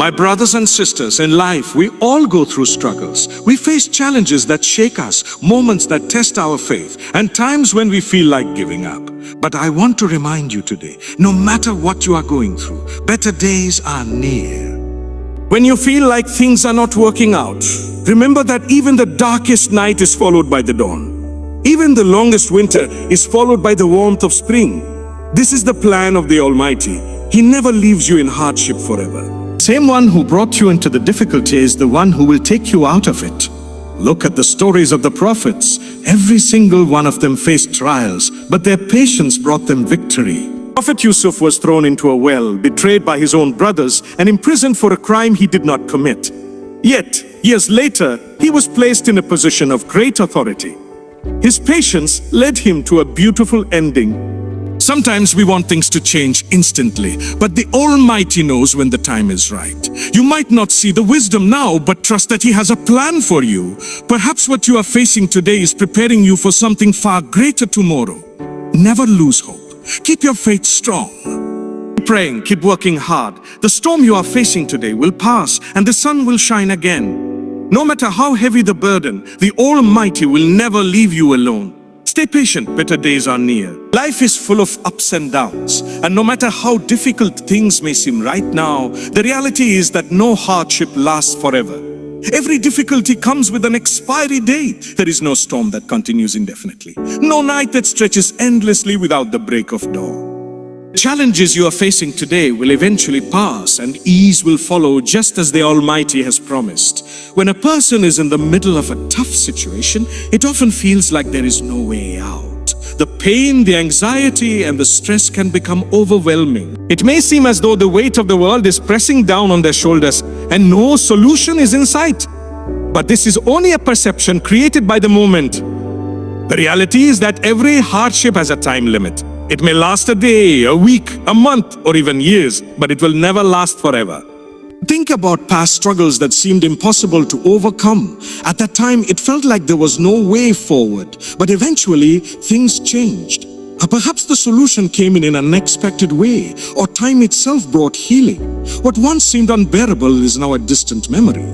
My brothers and sisters, in life, we all go through struggles. We face challenges that shake us, moments that test our faith, and times when we feel like giving up. But I want to remind you today, no matter what you are going through, better days are near. When you feel like things are not working out, remember that even the darkest night is followed by the dawn. Even the longest winter is followed by the warmth of spring. This is the plan of the Almighty. He never leaves you in hardship forever. The same one who brought you into the difficulty is the one who will take you out of it. Look at the stories of the prophets. Every single one of them faced trials, but their patience brought them victory. Prophet Yusuf was thrown into a well, betrayed by his own brothers, and imprisoned for a crime he did not commit. Yet, years later, he was placed in a position of great authority. His patience led him to a beautiful ending. Sometimes we want things to change instantly, but the Almighty knows when the time is right. You might not see the wisdom now, but trust that He has a plan for you. Perhaps what you are facing today is preparing you for something far greater tomorrow. Never lose hope. Keep your faith strong. Keep praying, keep working hard. The storm you are facing today will pass, and the sun will shine again. No matter how heavy the burden, the Almighty will never leave you alone. Stay patient, better days are near. Life is full of ups and downs, and no matter how difficult things may seem right now, the reality is that no hardship lasts forever. Every difficulty comes with an expiry date. There is no storm that continues indefinitely. No night that stretches endlessly without the break of dawn. The challenges you are facing today will eventually pass, and ease will follow just as the Almighty has promised. When a person is in the middle of a tough situation, it often feels like there is no way out. The pain, the anxiety, and the stress can become overwhelming. It may seem as though the weight of the world is pressing down on their shoulders and no solution is in sight. But this is only a perception created by the moment. The reality is that every hardship has a time limit. It may last a day, a week, a month, or even years, but it will never last forever. Think about past struggles that seemed impossible to overcome. At that time, it felt like there was no way forward, but eventually, things changed. Perhaps the solution came in an unexpected way, or time itself brought healing. What once seemed unbearable is now a distant memory.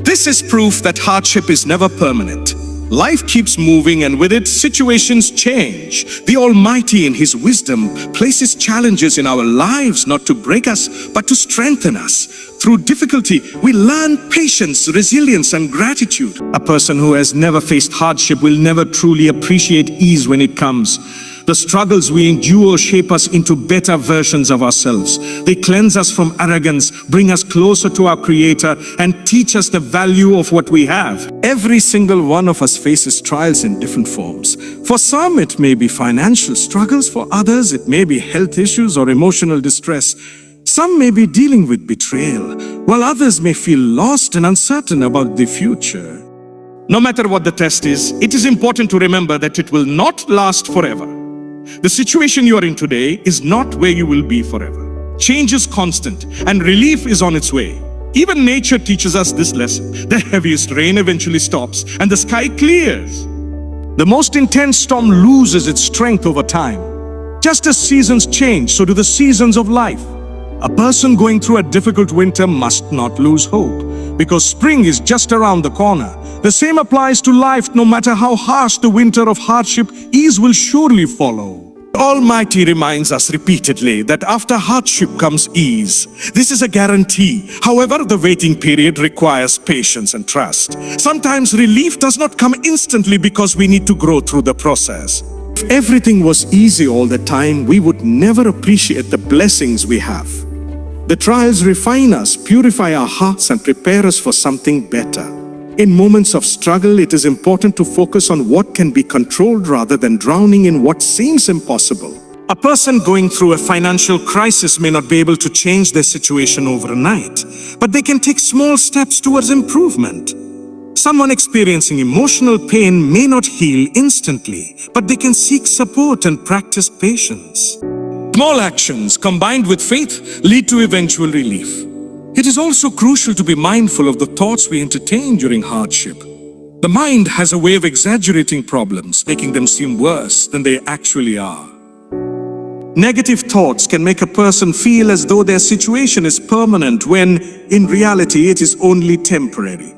This is proof that hardship is never permanent. Life keeps moving, and with it, situations change. The Almighty, in His wisdom, places challenges in our lives not to break us, but to strengthen us. Through difficulty, we learn patience, resilience, and gratitude. A person who has never faced hardship will never truly appreciate ease when it comes. The struggles we endure shape us into better versions of ourselves. They cleanse us from arrogance, bring us closer to our Creator, and teach us the value of what we have. Every single one of us faces trials in different forms. For some, it may be financial struggles. For others, it may be health issues or emotional distress. Some may be dealing with betrayal, while others may feel lost and uncertain about the future. No matter what the test is, it is important to remember that it will not last forever. The situation you are in today is not where you will be forever. Change is constant, and relief is on its way. Even nature teaches us this lesson. The heaviest rain eventually stops, and the sky clears. The most intense storm loses its strength over time. Just as seasons change, so do the seasons of life. A person going through a difficult winter must not lose hope, because spring is just around the corner. The same applies to life. No matter how harsh the winter of hardship, ease will surely follow. The Almighty reminds us repeatedly that after hardship comes ease. This is a guarantee. However, the waiting period requires patience and trust. Sometimes relief does not come instantly because we need to grow through the process. If everything was easy all the time, we would never appreciate the blessings we have. The trials refine us, purify our hearts, and prepare us for something better. In moments of struggle, it is important to focus on what can be controlled rather than drowning in what seems impossible. A person going through a financial crisis may not be able to change their situation overnight, but they can take small steps towards improvement. Someone experiencing emotional pain may not heal instantly, but they can seek support and practice patience. Small actions combined with faith lead to eventual relief. It is also crucial to be mindful of the thoughts we entertain during hardship. The mind has a way of exaggerating problems, making them seem worse than they actually are. Negative thoughts can make a person feel as though their situation is permanent when, in reality, it is only temporary.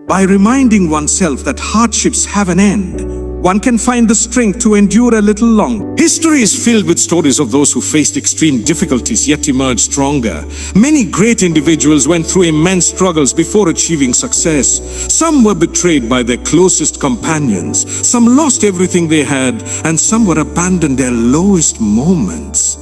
By reminding oneself that hardships have an end, one can find the strength to endure a little longer. History is filled with stories of those who faced extreme difficulties yet emerged stronger. Many great individuals went through immense struggles before achieving success. Some were betrayed by their closest companions, some lost everything they had, and some were abandoned their lowest moments.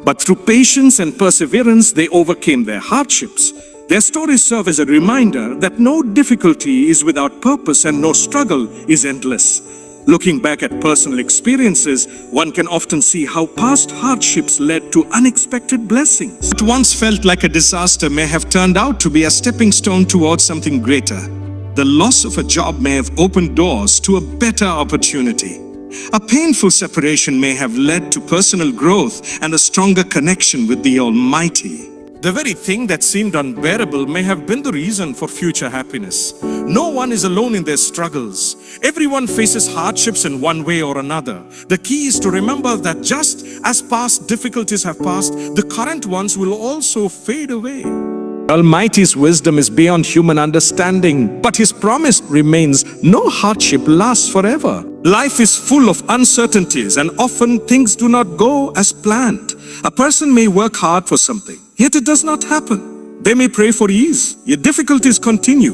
But through patience and perseverance, they overcame their hardships. Their stories serve as a reminder that no difficulty is without purpose and no struggle is endless. Looking back at personal experiences, one can often see how past hardships led to unexpected blessings. What once felt like a disaster may have turned out to be a stepping stone towards something greater. The loss of a job may have opened doors to a better opportunity. A painful separation may have led to personal growth and a stronger connection with the Almighty. The very thing that seemed unbearable may have been the reason for future happiness. No one is alone in their struggles. Everyone faces hardships in one way or another. The key is to remember that just as past difficulties have passed, the current ones will also fade away. Almighty's wisdom is beyond human understanding, but His promise remains: no hardship lasts forever. Life is full of uncertainties, and often things do not go as planned. A person may work hard for something, yet it does not happen. They may pray for ease, yet difficulties continue.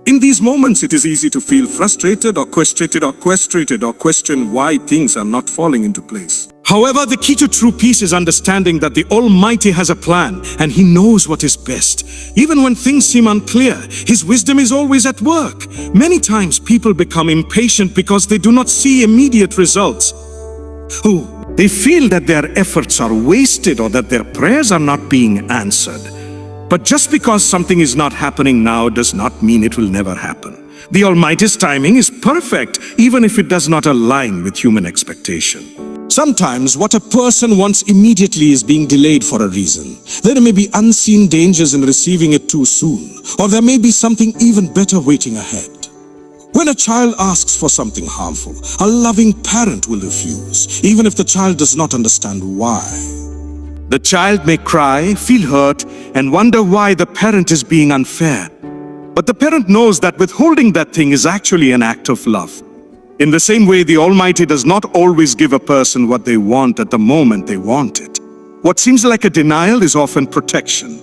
In these moments, it is easy to feel frustrated or question why things are not falling into place. However, the key to true peace is understanding that the Almighty has a plan and He knows what is best. Even when things seem unclear, His wisdom is always at work. Many times people become impatient because they do not see immediate results. They feel that their efforts are wasted or that their prayers are not being answered. But just because something is not happening now does not mean it will never happen. The Almighty's timing is perfect, even if it does not align with human expectation. Sometimes what a person wants immediately is being delayed for a reason. There may be unseen dangers in receiving it too soon, or there may be something even better waiting ahead. When a child asks for something harmful, a loving parent will refuse, even if the child does not understand why. The child may cry, feel hurt, and wonder why the parent is being unfair. But the parent knows that withholding that thing is actually an act of love. In the same way, the Almighty does not always give a person what they want at the moment they want it. What seems like a denial is often protection.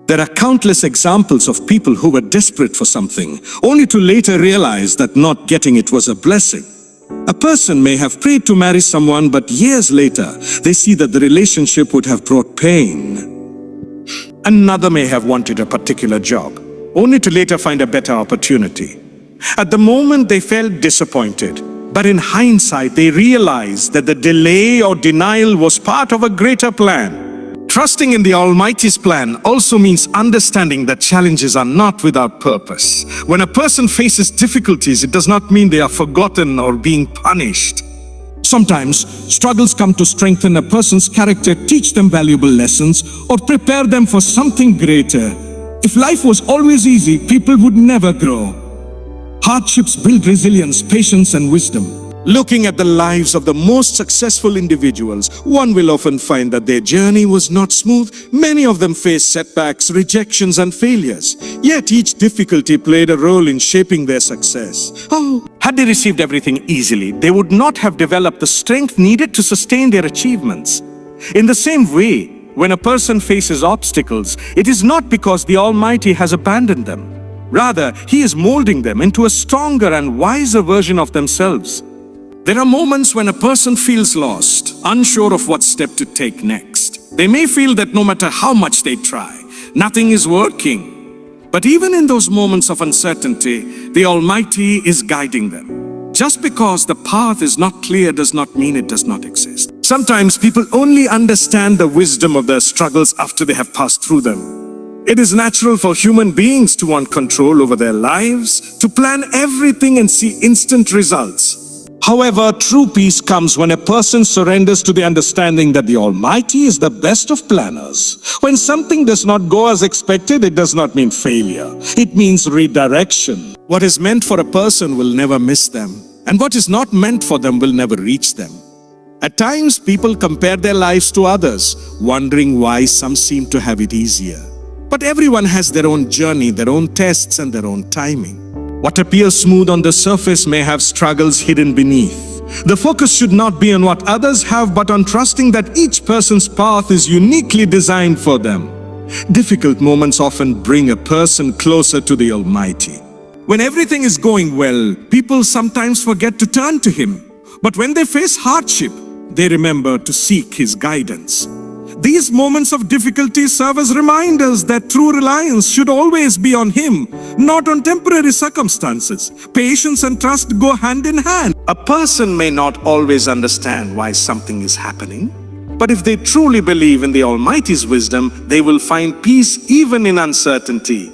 There are countless examples of people who were desperate for something, only to later realize that not getting it was a blessing. A person may have prayed to marry someone, but years later, they see that the relationship would have brought pain. Another may have wanted a particular job, only to later find a better opportunity. At the moment, they felt disappointed, but in hindsight, they realized that the delay or denial was part of a greater plan. Trusting in the Almighty's plan also means understanding that challenges are not without purpose. When a person faces difficulties, it does not mean they are forgotten or being punished. Sometimes, struggles come to strengthen a person's character, teach them valuable lessons, or prepare them for something greater. If life was always easy, people would never grow. Hardships build resilience, patience, and wisdom. Looking at the lives of the most successful individuals, one will often find that their journey was not smooth. Many of them faced setbacks, rejections, and failures. Yet each difficulty played a role in shaping their success. Had they received everything easily, they would not have developed the strength needed to sustain their achievements. In the same way, when a person faces obstacles, it is not because the Almighty has abandoned them. Rather, He is molding them into a stronger and wiser version of themselves. There are moments when a person feels lost, unsure of what step to take next. They may feel that no matter how much they try, nothing is working. But even in those moments of uncertainty, the Almighty is guiding them. Just because the path is not clear does not mean it does not exist. Sometimes people only understand the wisdom of their struggles after they have passed through them. It is natural for human beings to want control over their lives, to plan everything and see instant results. However, true peace comes when a person surrenders to the understanding that the Almighty is the best of planners. When something does not go as expected, it does not mean failure. It means redirection. What is meant for a person will never miss them, and what is not meant for them will never reach them. At times, people compare their lives to others, wondering why some seem to have it easier. But everyone has their own journey, their own tests, and their own timing. What appears smooth on the surface may have struggles hidden beneath. The focus should not be on what others have, but on trusting that each person's path is uniquely designed for them. Difficult moments often bring a person closer to the Almighty. When everything is going well, people sometimes forget to turn to Him. But when they face hardship, they remember to seek His guidance. These moments of difficulty serve as reminders that true reliance should always be on Him, not on temporary circumstances. Patience and trust go hand in hand. A person may not always understand why something is happening, but if they truly believe in the Almighty's wisdom, they will find peace even in uncertainty.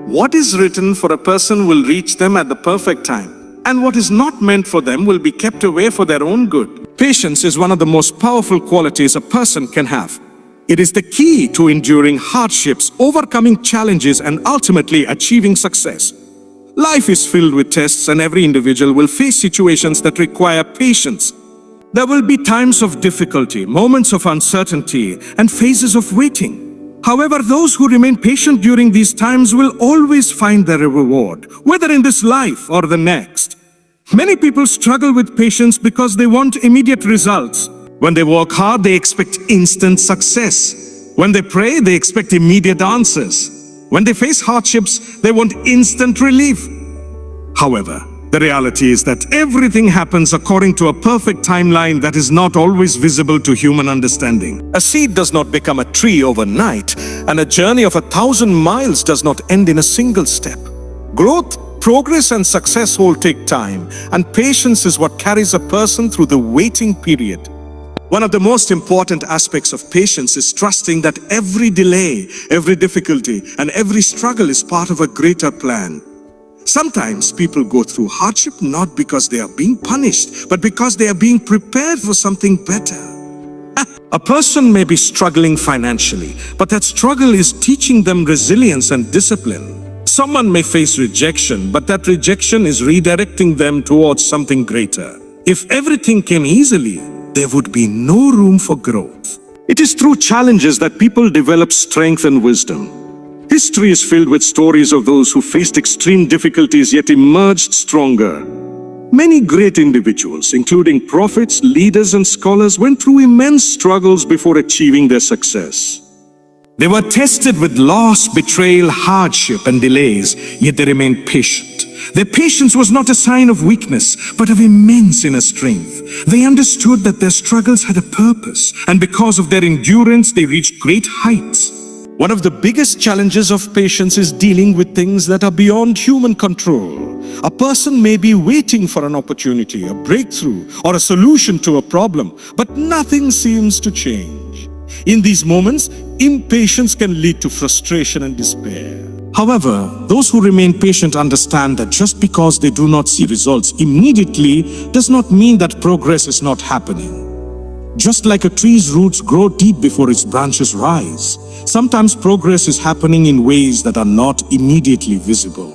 What is written for a person will reach them at the perfect time, and what is not meant for them will be kept away for their own good. Patience is one of the most powerful qualities a person can have. It is the key to enduring hardships, overcoming challenges, and ultimately achieving success. Life is filled with tests, and every individual will face situations that require patience. There will be times of difficulty, moments of uncertainty, and phases of waiting. However, those who remain patient during these times will always find their reward, whether in this life or the next. Many people struggle with patience because they want immediate results. When they work hard, they expect instant success. When they pray, they expect immediate answers. When they face hardships, they want instant relief. However, the reality is that everything happens according to a perfect timeline that is not always visible to human understanding. A seed does not become a tree overnight, and a journey of 1,000 miles does not end in a single step. Growth, progress, and success all take time, and patience is what carries a person through the waiting period. One of the most important aspects of patience is trusting that every delay, every difficulty, and every struggle is part of a greater plan. Sometimes people go through hardship not because they are being punished, but because they are being prepared for something better. A person may be struggling financially, but that struggle is teaching them resilience and discipline. Someone may face rejection, but that rejection is redirecting them towards something greater. If everything came easily, there would be no room for growth. It is through challenges that people develop strength and wisdom. History is filled with stories of those who faced extreme difficulties yet emerged stronger. Many great individuals, including prophets, leaders, and scholars, went through immense struggles before achieving their success. They were tested with loss, betrayal, hardship, and delays, yet they remained patient. Their patience was not a sign of weakness, but of immense inner strength. They understood that their struggles had a purpose, and because of their endurance, they reached great heights. One of the biggest challenges of patience is dealing with things that are beyond human control. A person may be waiting for an opportunity, a breakthrough, or a solution to a problem, but nothing seems to change. In these moments, impatience can lead to frustration and despair. However, those who remain patient understand that just because they do not see results immediately does not mean that progress is not happening. Just like a tree's roots grow deep before its branches rise, sometimes progress is happening in ways that are not immediately visible.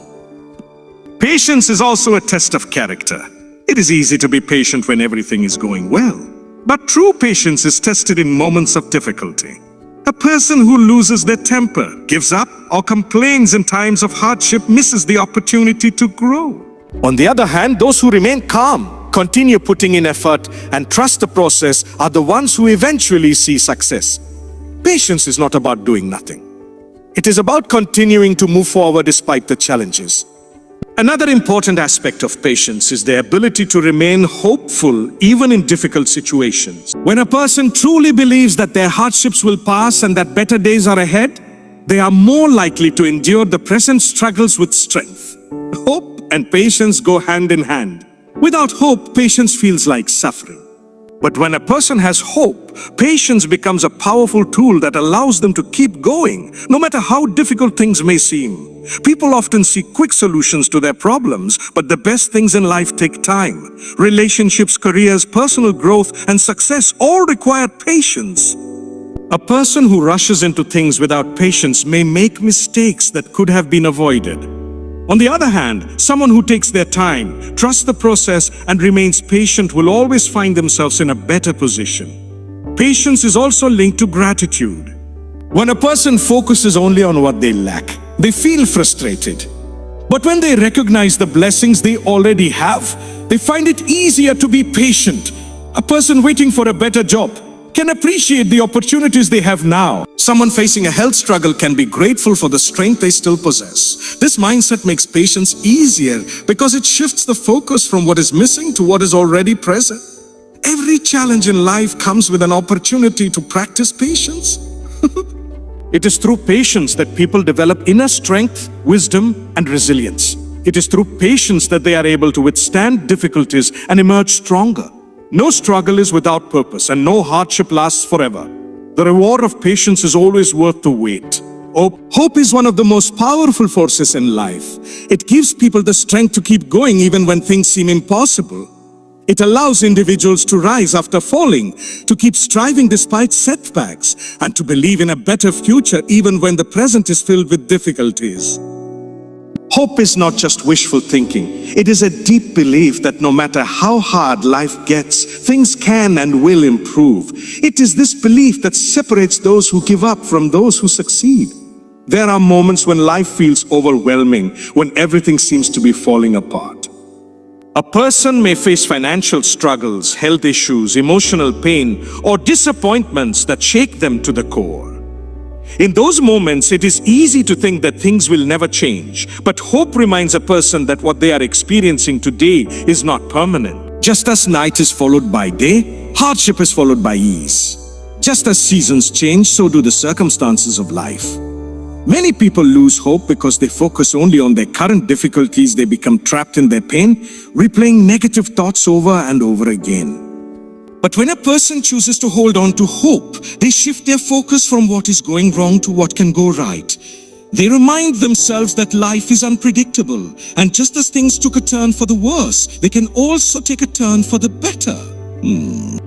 Patience is also a test of character. It is easy to be patient when everything is going well, but true patience is tested in moments of difficulty. A person who loses their temper, gives up, or complains in times of hardship misses the opportunity to grow. On the other hand, those who remain calm, continue putting in effort, and trust the process are the ones who eventually see success. Patience is not about doing nothing. It is about continuing to move forward despite the challenges. Another important aspect of patience is the ability to remain hopeful even in difficult situations. When a person truly believes that their hardships will pass and that better days are ahead, they are more likely to endure the present struggles with strength. Hope and patience go hand in hand. Without hope, patience feels like suffering. But when a person has hope, patience becomes a powerful tool that allows them to keep going, no matter how difficult things may seem. People often seek quick solutions to their problems, but the best things in life take time. Relationships, careers, personal growth, and success all require patience. A person who rushes into things without patience may make mistakes that could have been avoided. On the other hand, someone who takes their time, trusts the process, and remains patient will always find themselves in a better position. Patience is also linked to gratitude. When a person focuses only on what they lack, they feel frustrated. But when they recognize the blessings they already have, they find it easier to be patient. A person waiting for a better job can appreciate the opportunities they have now. Someone facing a health struggle can be grateful for the strength they still possess. This mindset makes patience easier because it shifts the focus from what is missing to what is already present. Every challenge in life comes with an opportunity to practice patience. It is through patience that people develop inner strength, wisdom, and resilience. It is through patience that they are able to withstand difficulties and emerge stronger. No struggle is without purpose, and no hardship lasts forever. The reward of patience is always worth the wait. Hope is one of the most powerful forces in life. It gives people the strength to keep going even when things seem impossible. It allows individuals to rise after falling, to keep striving despite setbacks, and to believe in a better future even when the present is filled with difficulties. Hope is not just wishful thinking. It is a deep belief that no matter how hard life gets, things can and will improve. It is this belief that separates those who give up from those who succeed. There are moments when life feels overwhelming, when everything seems to be falling apart. A person may face financial struggles, health issues, emotional pain, or disappointments that shake them to the core. In those moments, it is easy to think that things will never change, but hope reminds a person that what they are experiencing today is not permanent. Just as night is followed by day, hardship is followed by ease. Just as seasons change, so do the circumstances of life. Many people lose hope because they focus only on their current difficulties. They become trapped in their pain, replaying negative thoughts over and over again. But when a person chooses to hold on to hope, they shift their focus from what is going wrong to what can go right. They remind themselves that life is unpredictable, and just as things took a turn for the worse, they can also take a turn for the better.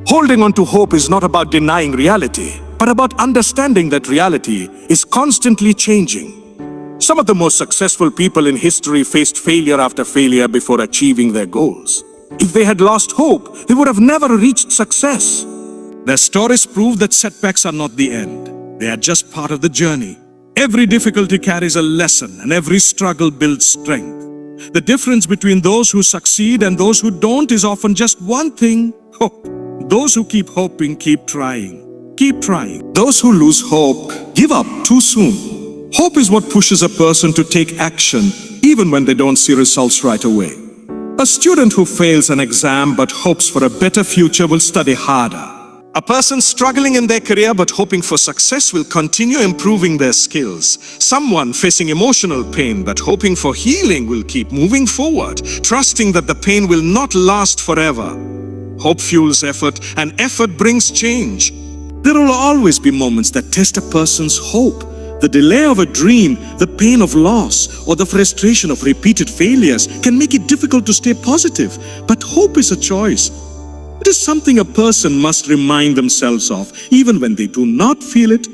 Holding on to hope is not about denying reality, but about understanding that reality is constantly changing. Some of the most successful people in history faced failure after failure before achieving their goals. If they had lost hope, they would have never reached success. Their stories prove that setbacks are not the end. They are just part of the journey. Every difficulty carries a lesson, and every struggle builds strength. The difference between those who succeed and those who don't is often just one thing: hope. Those who keep hoping keep trying. Keep trying. Those who lose hope give up too soon. Hope is what pushes a person to take action even when they don't see results right away. A student who fails an exam but hopes for a better future will study harder. A person struggling in their career but hoping for success will continue improving their skills. Someone facing emotional pain but hoping for healing will keep moving forward, trusting that the pain will not last forever. Hope fuels effort, and effort brings change. There will always be moments that test a person's hope. The delay of a dream, the pain of loss, or the frustration of repeated failures can make it difficult to stay positive. But hope is a choice. It is something a person must remind themselves of, even when they do not feel it.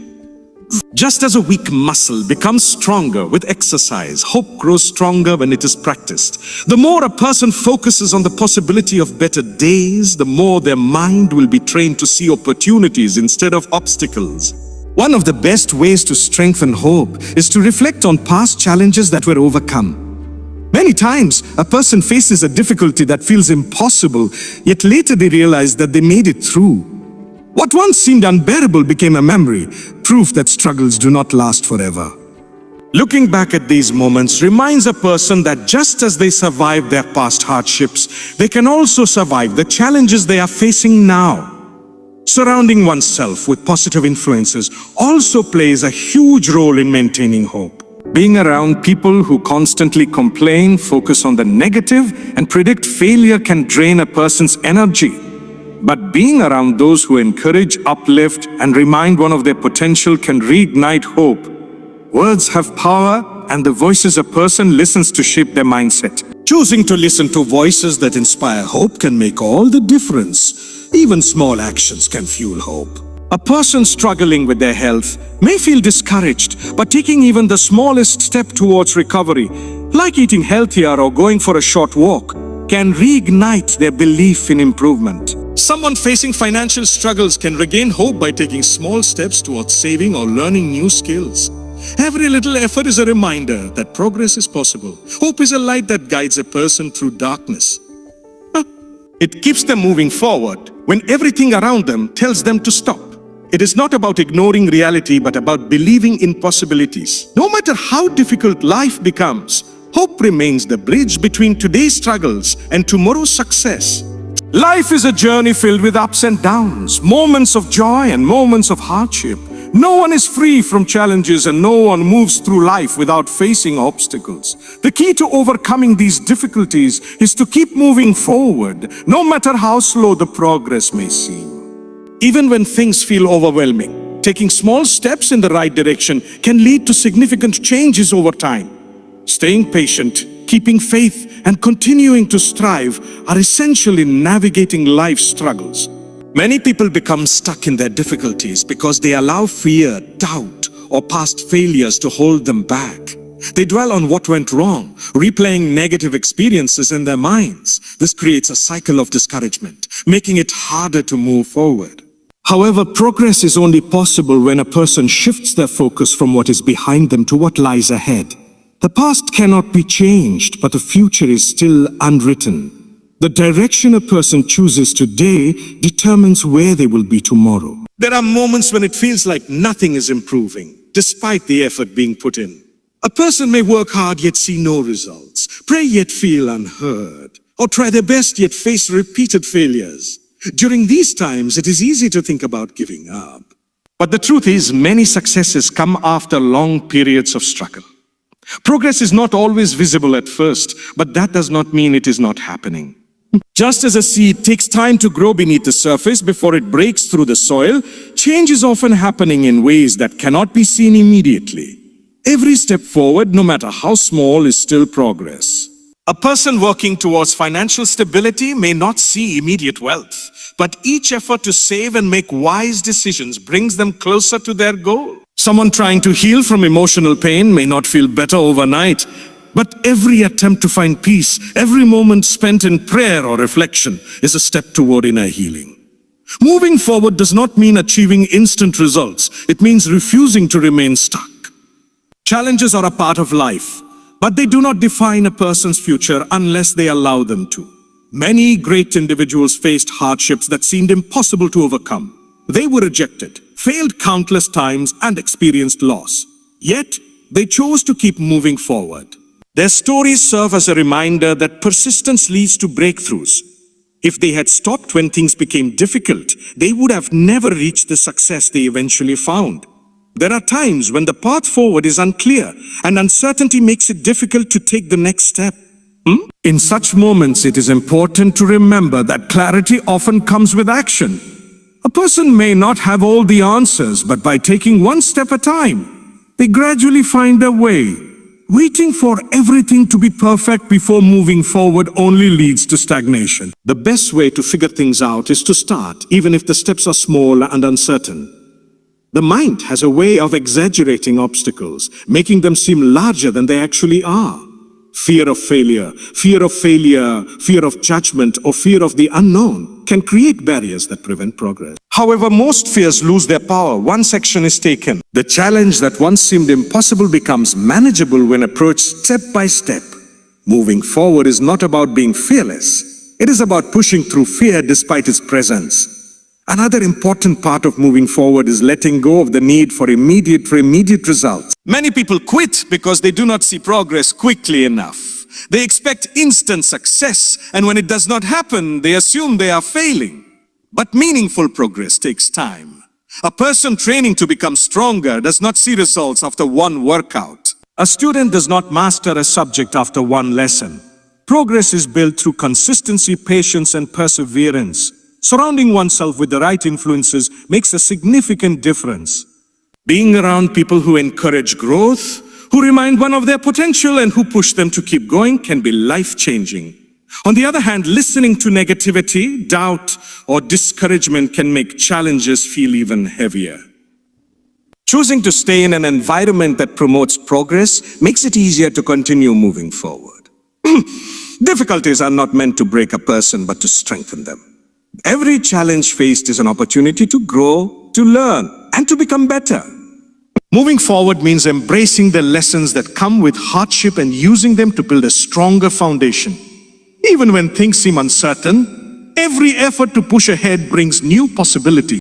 Just as a weak muscle becomes stronger with exercise, hope grows stronger when it is practiced. The more a person focuses on the possibility of better days, the more their mind will be trained to see opportunities instead of obstacles. One of the best ways to strengthen hope is to reflect on past challenges that were overcome. Many times, a person faces a difficulty that feels impossible, yet later they realize that they made it through. What once seemed unbearable became a memory, proof that struggles do not last forever. Looking back at these moments reminds a person that just as they survived their past hardships, they can also survive the challenges they are facing now. Surrounding oneself with positive influences also plays a huge role in maintaining hope. Being around people who constantly complain, focus on the negative, and predict failure can drain a person's energy. But being around those who encourage, uplift, and remind one of their potential can reignite hope. Words have power, and the voices a person listens to shape their mindset. Choosing to listen to voices that inspire hope can make all the difference. Even small actions can fuel hope. A person struggling with their health may feel discouraged, but taking even the smallest step towards recovery like eating healthier or going for a short walk, can reignite their belief in improvement. Someone facing financial struggles can regain hope by taking small steps towards saving or learning new skills. Every little effort is a reminder that progress is possible. Hope is a light that guides a person through darkness. It keeps them moving forward when everything around them tells them to stop. It is not about ignoring reality, but about believing in possibilities. No matter how difficult life becomes, hope remains the bridge between today's struggles and tomorrow's success. Life is a journey filled with ups and downs, moments of joy and moments of hardship. No one is free from challenges and no one moves through life without facing obstacles. The key to overcoming these difficulties is to keep moving forward, no matter how slow the progress may seem. Even when things feel overwhelming, taking small steps in the right direction can lead to significant changes over time. Staying patient, keeping faith, and continuing to strive are essential in navigating life's struggles. Many people become stuck in their difficulties because they allow fear, doubt, or past failures to hold them back. They dwell on what went wrong, replaying negative experiences in their minds. This creates a cycle of discouragement, making it harder to move forward. However, progress is only possible when a person shifts their focus from what is behind them to what lies ahead. The past cannot be changed, but the future is still unwritten. The direction a person chooses today determines where they will be tomorrow. There are moments when it feels like nothing is improving, despite the effort being put in. A person may work hard yet see no results, pray yet feel unheard, or try their best yet face repeated failures. During these times, it is easy to think about giving up. But the truth is, many successes come after long periods of struggle. Progress is not always visible at first, but that does not mean it is not happening. Just as a seed takes time to grow beneath the surface before it breaks through the soil, change is often happening in ways that cannot be seen immediately. Every step forward, no matter how small, is still progress. A person working towards financial stability may not see immediate wealth, but each effort to save and make wise decisions brings them closer to their goal. Someone trying to heal from emotional pain may not feel better overnight, but every attempt to find peace, every moment spent in prayer or reflection is a step toward inner healing. Moving forward does not mean achieving instant results. It means refusing to remain stuck. Challenges are a part of life, but they do not define a person's future unless they allow them to. Many great individuals faced hardships that seemed impossible to overcome. They were rejected, failed countless times, and experienced loss. Yet, they chose to keep moving forward. Their stories serve as a reminder that persistence leads to breakthroughs. If they had stopped when things became difficult, they would have never reached the success they eventually found. There are times when the path forward is unclear, and uncertainty makes it difficult to take the next step. In such moments, it is important to remember that clarity often comes with action. A person may not have all the answers, but by taking one step at a time, they gradually find their way. Waiting for everything to be perfect before moving forward only leads to stagnation. The best way to figure things out is to start, even if the steps are small and uncertain. The mind has a way of exaggerating obstacles, making them seem larger than they actually are. Fear of failure, fear of judgment, or fear of the unknown can create barriers that prevent progress. However, most fears lose their power once action is taken. The challenge that once seemed impossible becomes manageable when approached step by step. Moving forward is not about being fearless. It is about pushing through fear despite its presence. Another important part of moving forward is letting go of the need for immediate results. Many people quit because they do not see progress quickly enough. They expect instant success, and when it does not happen, they assume they are failing. But meaningful progress takes time. A person training to become stronger does not see results after one workout. A student does not master a subject after one lesson. Progress is built through consistency, patience, and perseverance. Surrounding oneself with the right influences makes a significant difference. Being around people who encourage growth, who remind one of their potential, and who push them to keep going can be life-changing. On the other hand, listening to negativity, doubt, or discouragement can make challenges feel even heavier. Choosing to stay in an environment that promotes progress makes it easier to continue moving forward. Difficulties are not meant to break a person, but to strengthen them. Every challenge faced is an opportunity to grow, to learn, and to become better. Moving forward means embracing the lessons that come with hardship and using them to build a stronger foundation. Even when things seem uncertain, every effort to push ahead brings new possibilities.